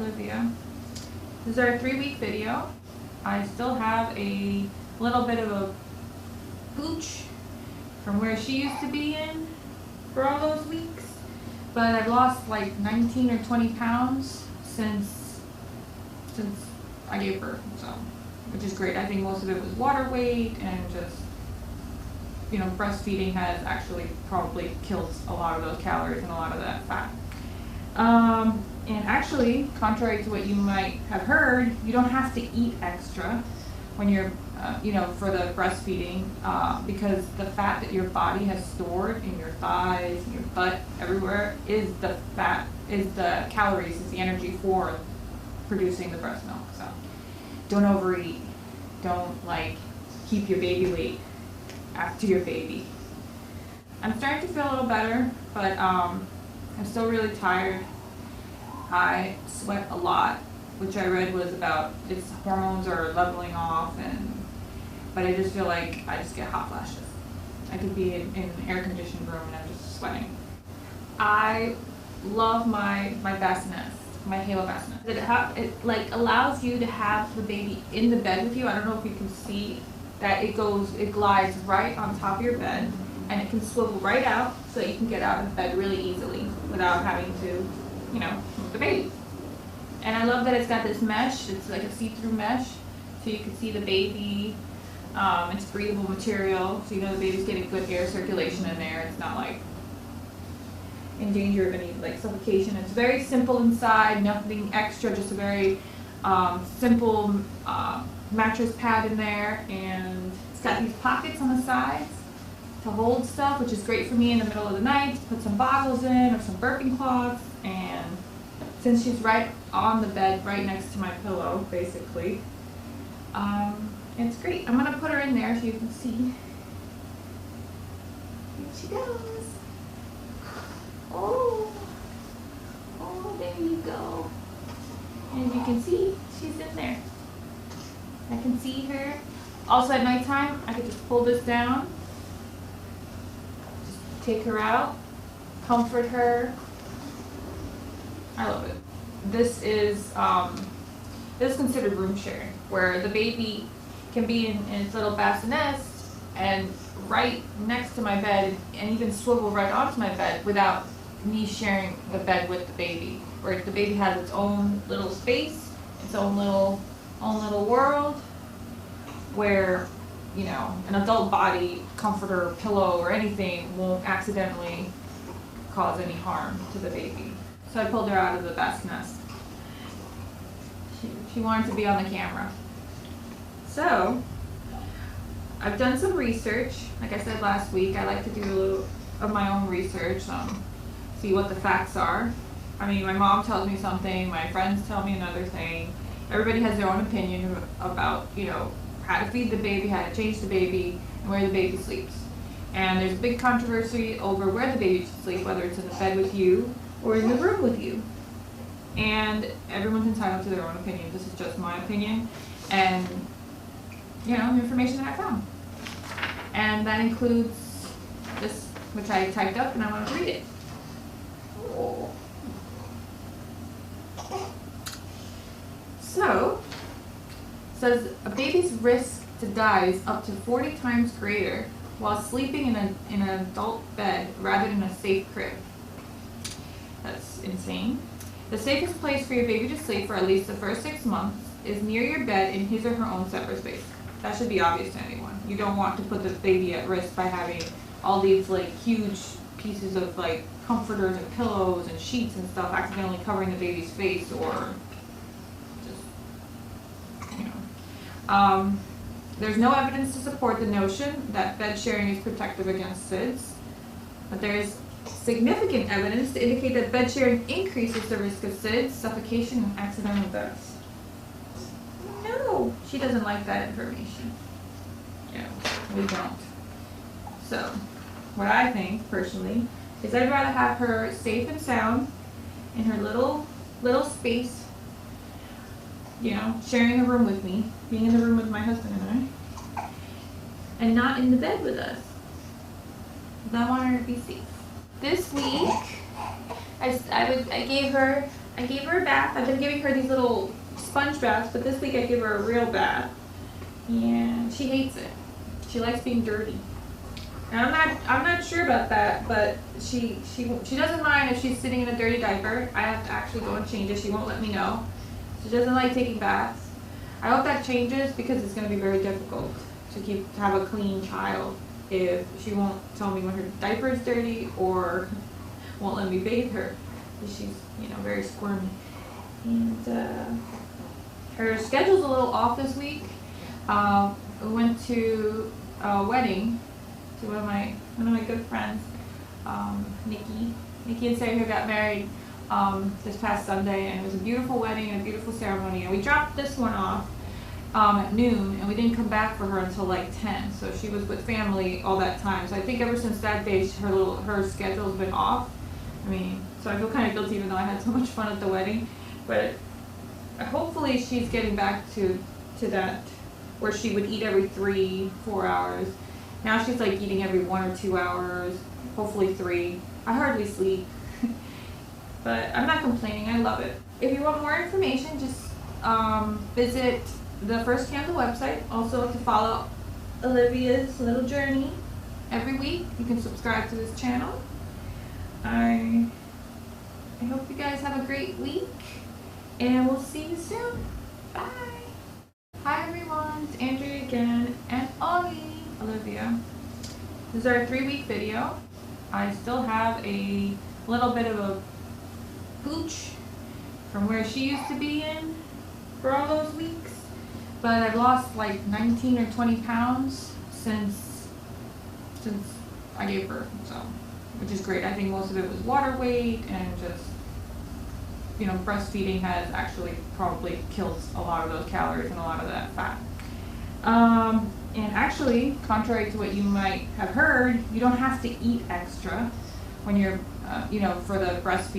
Olivia. This is our 3-week video. I still have a little bit of a pooch from where she used to be in for all those weeks, but I've lost like 19 or 20 pounds since I gave birth, so, which is great. I think most of it was water weight and just, you know, breastfeeding has actually probably killed a lot of those calories and a lot of that fat. And actually, contrary to what you might have heard, you don't have to eat extra when you're, you know, for the breastfeeding, because the fat that your body has stored in your thighs, in your butt, everywhere, is the fat, is the calories, is the energy for producing the breast milk. So don't overeat. Don't like keep your baby weight after your baby. I'm starting to feel a little better, but I'm still really tired. I sweat a lot, which I read was about its hormones are leveling off, but I just feel like I just get hot flashes. I could be in an air-conditioned room and I'm just sweating. I love my Bassinest, my Halo Bassinest. It like allows you to have the baby in the bed with you. I don't know if you can see that it glides right on top of your bed, and it can swivel right out so that you can get out of bed really easily without having to, you know, move the baby. And I love that it's got this mesh. It's like a see-through mesh, so you can see the baby. It's breathable material, so you know the baby's getting good air circulation in there. It's not like in danger of any like suffocation. It's very simple inside, nothing extra, just a very simple mattress pad in there, and it's got these pockets on the sides to hold stuff, which is great for me in the middle of the night to put some bottles in or some burping cloths. And since she's right on the bed, right next to my pillow, basically, it's great. I'm gonna put her in there so you can see. Here she goes. Oh, there you go. And as you can see, she's in there. I can see her. Also at nighttime, I could just pull this down, just take her out, comfort her. I love it. This is considered room sharing, where the baby can be in its little bassinest and right next to my bed, and even swivel right onto my bed without me sharing the bed with the baby. Where the baby has its own little space, its own little world, where, you know, an adult body, comforter, pillow, or anything won't accidentally cause any harm to the baby. So I pulled her out of the bassinest. She wanted to be on the camera. So I've done some research. Like I said last week, I like to do a little of my own research, see what the facts are. I mean, my mom tells me something, my friends tell me another thing. Everybody has their own opinion about, you know, how to feed the baby, how to change the baby, and where the baby sleeps. And there's a big controversy over where the baby should sleep, whether it's in the bed with you or in the room with you. And everyone's entitled to their own opinion. This is just my opinion, and, you know, the information that I found. And that includes this, which I typed up, and I want to read it. So, it says a baby's risk to die is up to 40 times greater while sleeping in an adult bed rather than a safe crib. That's insane. The safest place for your baby to sleep for at least the first 6 months is near your bed in his or her own separate space. That should be obvious to anyone. You don't want to put the baby at risk by having all these like huge pieces of like comforters and pillows and sheets and stuff accidentally covering the baby's face, or just, you know. There's no evidence to support the notion that bed sharing is protective against SIDS, but there is significant evidence to indicate that bed sharing increases the risk of SIDS, suffocation, and accidental deaths. No, she doesn't like that information. Yeah, we don't. So, what I think, personally, is I'd rather have her safe and sound in her little space, you know, sharing a room with me, being in the room with my husband and not in the bed with us. I want her to be safe. This week, I gave her I gave her a bath. I've been giving her these little sponge baths, but this week I gave her a real bath. And she hates it. She likes being dirty. And I'm not sure about that, but she doesn't mind if she's sitting in a dirty diaper. I have to actually go and change it. She won't let me know. She doesn't like taking baths. I hope that changes because it's going to be very difficult to have a clean child if she won't tell me when her diaper is dirty or won't let me bathe her. She's, very squirmy. And her schedule's a little off this week. We went to a wedding to one of my good friends, Nikki and Sarah, who got married this past Sunday, and it was a beautiful wedding and a beautiful ceremony. And we dropped this one off at noon, and we didn't come back for her until like 10. So she was with family all that time. So I think ever since that day, her schedule's been off. So I feel kind of guilty even though I had so much fun at the wedding. But hopefully she's getting back to that where she would eat every 3-4 hours. Now she's like eating every 1 or 2 hours, hopefully 3. I hardly sleep, but I'm not complaining. I love it. If you want more information, just visit the First Candle website. Also, to follow Olivia's little journey every week, you can subscribe to this channel. I hope you guys have a great week, and we'll see you soon. Bye. Hi everyone, it's Andrea again, and Olivia. This is our 3-week video. I still have a little bit of a pooch from where she used to be in for all those weeks, but I've lost like 19 or 20 pounds since I gave birth, so, which is great. I think most of it was water weight and just, breastfeeding has actually probably killed a lot of those calories and a lot of that fat. And actually, contrary to what you might have heard, you don't have to eat extra when you're, for the breastfeeding.